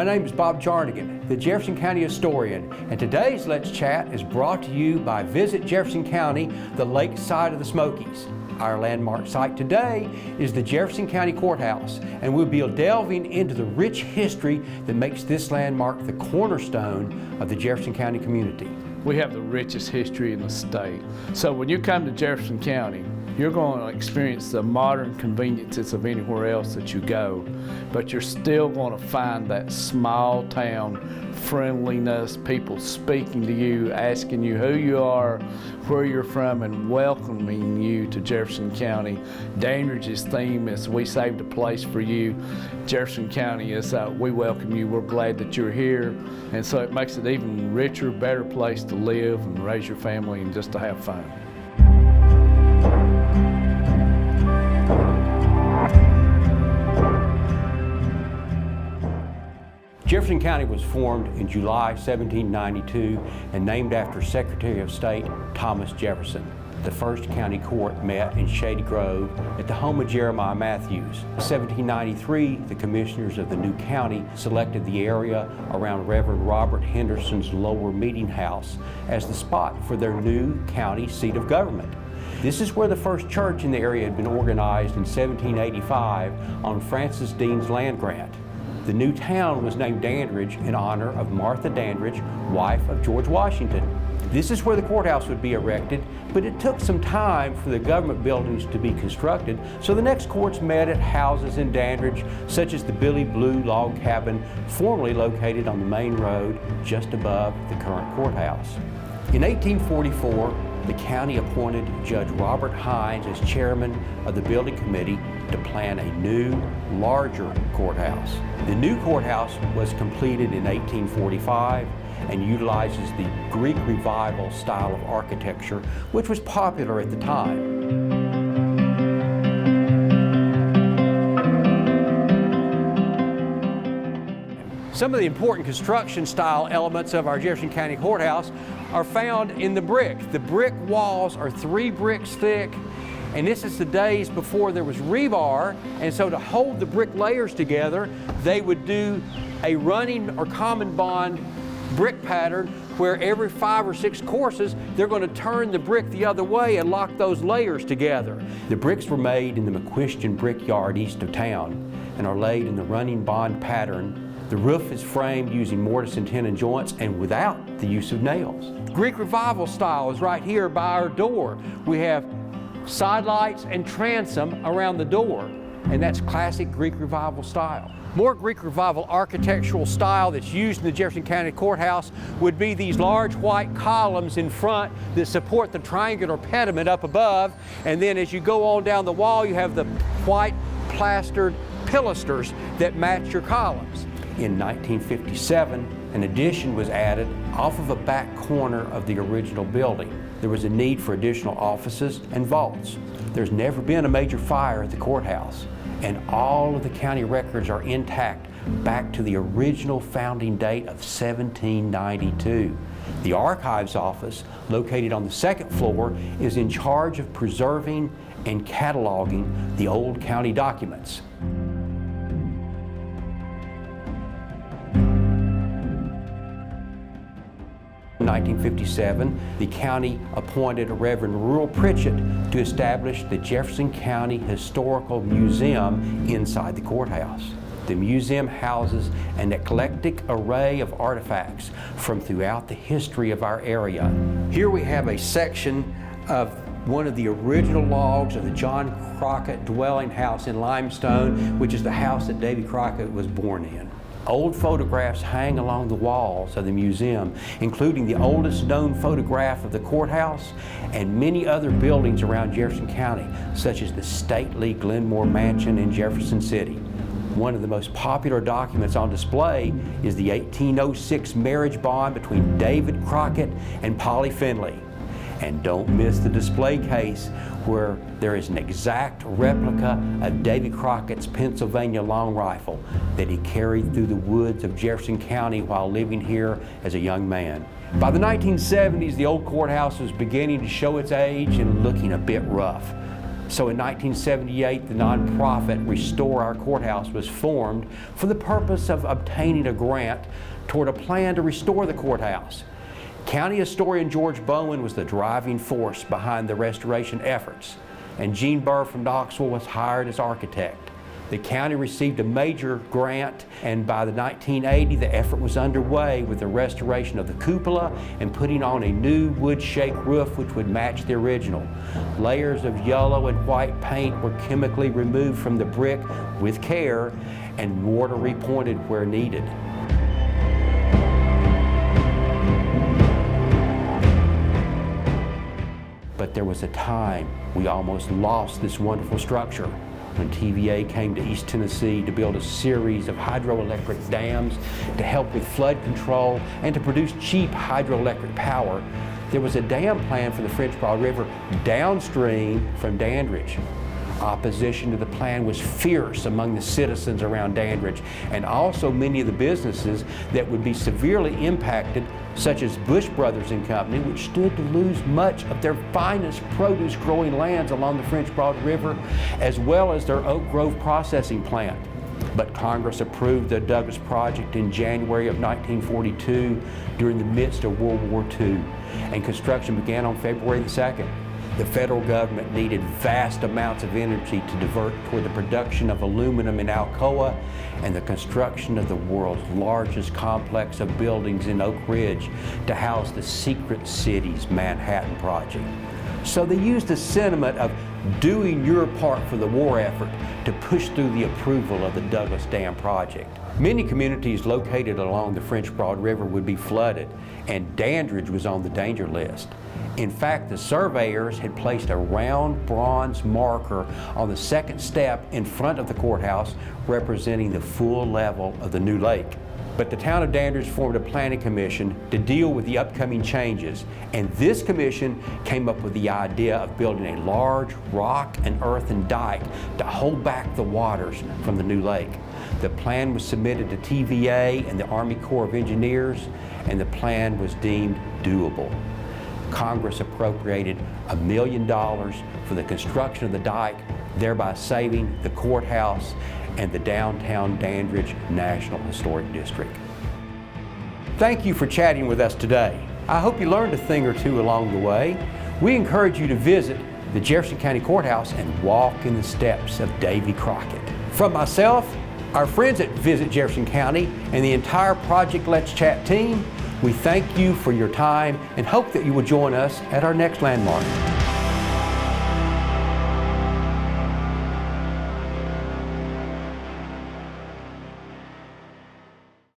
My name is Bob Jarnigan, the Jefferson County historian, and today's Let's Chat is brought to you by Visit Jefferson County, the lake side of the Smokies. Our landmark site today is the Jefferson County Courthouse, and we'll be delving into the rich history that makes this landmark the cornerstone of the Jefferson County community. We have the richest history in the state. So when you come to Jefferson County, you're going to experience the modern conveniences of anywhere else that you go, but you're still going to find that small town friendliness, people speaking to you, asking you who you are, where you're from, and welcoming you to Jefferson County. Dandridge's theme is "We saved a place for you." Jefferson County is "We welcome you, we're glad that you're here." And so it makes it even richer, better place to live and raise your family and just to have fun. Jefferson County was formed in July 1792 and named after Secretary of State Thomas Jefferson. The first county court met in Shady Grove at the home of Jeremiah Matthews. In 1793, the commissioners of the new county selected the area around Reverend Robert Henderson's lower meeting house as the spot for their new county seat of government. This is where the first church in the area had been organized in 1785 on Francis Dean's land grant. The new town was named Dandridge in honor of Martha Dandridge, wife of George Washington. This is where the courthouse would be erected, but it took some time for the government buildings to be constructed, so the next courts met at houses in Dandridge, such as the Billy Blue log cabin, formerly located on the main road just above the current courthouse. In 1844, the county appointed Judge Robert Hines as chairman of the building committee to plan a new, larger courthouse. The new courthouse was completed in 1845 and utilizes the Greek Revival style of architecture, which was popular at the time. Some of the important construction style elements of our Jefferson County Courthouse are found in the brick. The brick walls are 3 bricks thick, and this is the days before there was rebar, and so to hold the brick layers together, they would do a running or common bond brick pattern where every 5 or 6 courses, they're going to turn the brick the other way and lock those layers together. The bricks were made in the McQuestion Brickyard east of town and are laid in the running bond pattern. The roof is framed using mortise and tenon joints and without the use of nails. Greek Revival style is right here by our door. We have side lights and transom around the door, and that's classic Greek Revival style. More Greek Revival architectural style that's used in the Jefferson County Courthouse would be these large white columns in front that support the triangular pediment up above, and then as you go on down the wall, you have the white plastered pilasters that match your columns. In 1957, an addition was added off of a back corner of the original building. There was a need for additional offices and vaults. There's never been a major fire at the courthouse, and all of the county records are intact back to the original founding date of 1792. The archives office, located on the 2nd floor, is in charge of preserving and cataloging the old county documents. In 1957, the county appointed Reverend Rural Pritchett to establish the Jefferson County Historical Museum inside the courthouse. The museum houses an eclectic array of artifacts from throughout the history of our area. Here we have a section of one of the original logs of the John Crockett dwelling house in limestone, which is the house that Davy Crockett was born in. Old photographs hang along the walls of the museum, including the oldest known photograph of the courthouse and many other buildings around Jefferson County, such as the stately Glenmore Mansion in Jefferson City. One of the most popular documents on display is the 1806 marriage bond between David Crockett and Polly Finley. And don't miss the display case where there is an exact replica of Davy Crockett's Pennsylvania long rifle that he carried through the woods of Jefferson County while living here as a young man. By the 1970s, the old courthouse was beginning to show its age and looking a bit rough. So in 1978, the nonprofit Restore Our Courthouse was formed for the purpose of obtaining a grant toward a plan to restore the courthouse. County historian George Bowen was the driving force behind the restoration efforts, and Gene Burr from Knoxville was hired as architect. The county received a major grant, and by the 1980, the effort was underway with the restoration of the cupola and putting on a new wood-shake roof which would match the original. Layers of yellow and white paint were chemically removed from the brick with care, and mortar repointed where needed. But there was a time we almost lost this wonderful structure when TVA came to East Tennessee to build a series of hydroelectric dams to help with flood control and to produce cheap hydroelectric power. There was a dam plan for the French Broad River downstream from Dandridge. Opposition to the plan was fierce among the citizens around Dandridge, and also many of the businesses that would be severely impacted, such as Bush Brothers and Company, which stood to lose much of their finest produce growing lands along the French Broad River, as well as their Oak Grove processing plant. But Congress approved the Douglas Project in January of 1942 during the midst of World War II, and construction began on February the 2nd. The federal government needed vast amounts of energy to divert toward the production of aluminum in Alcoa and the construction of the world's largest complex of buildings in Oak Ridge to house the Secret Cities Manhattan Project. So they used the sentiment of doing your part for the war effort to push through the approval of the Douglas Dam project. Many communities located along the French Broad River would be flooded, and Dandridge was on the danger list. In fact, the surveyors had placed a round bronze marker on the second step in front of the courthouse representing the full level of the new lake. But the town of Dandridge formed a planning commission to deal with the upcoming changes, and this commission came up with the idea of building a large rock and earthen dike to hold back the waters from the new lake. The plan was submitted to TVA and the Army Corps of Engineers, and the plan was deemed doable. Congress appropriated $1 million for the construction of the dike, thereby saving the courthouse and the downtown Dandridge National Historic District. Thank you for chatting with us today. I hope you learned a thing or two along the way. We encourage you to visit the Jefferson County Courthouse and walk in the steps of Davy Crockett. From myself, our friends at Visit Jefferson County, and the entire Project Let's Chat team, we thank you for your time and hope that you will join us at our next landmark.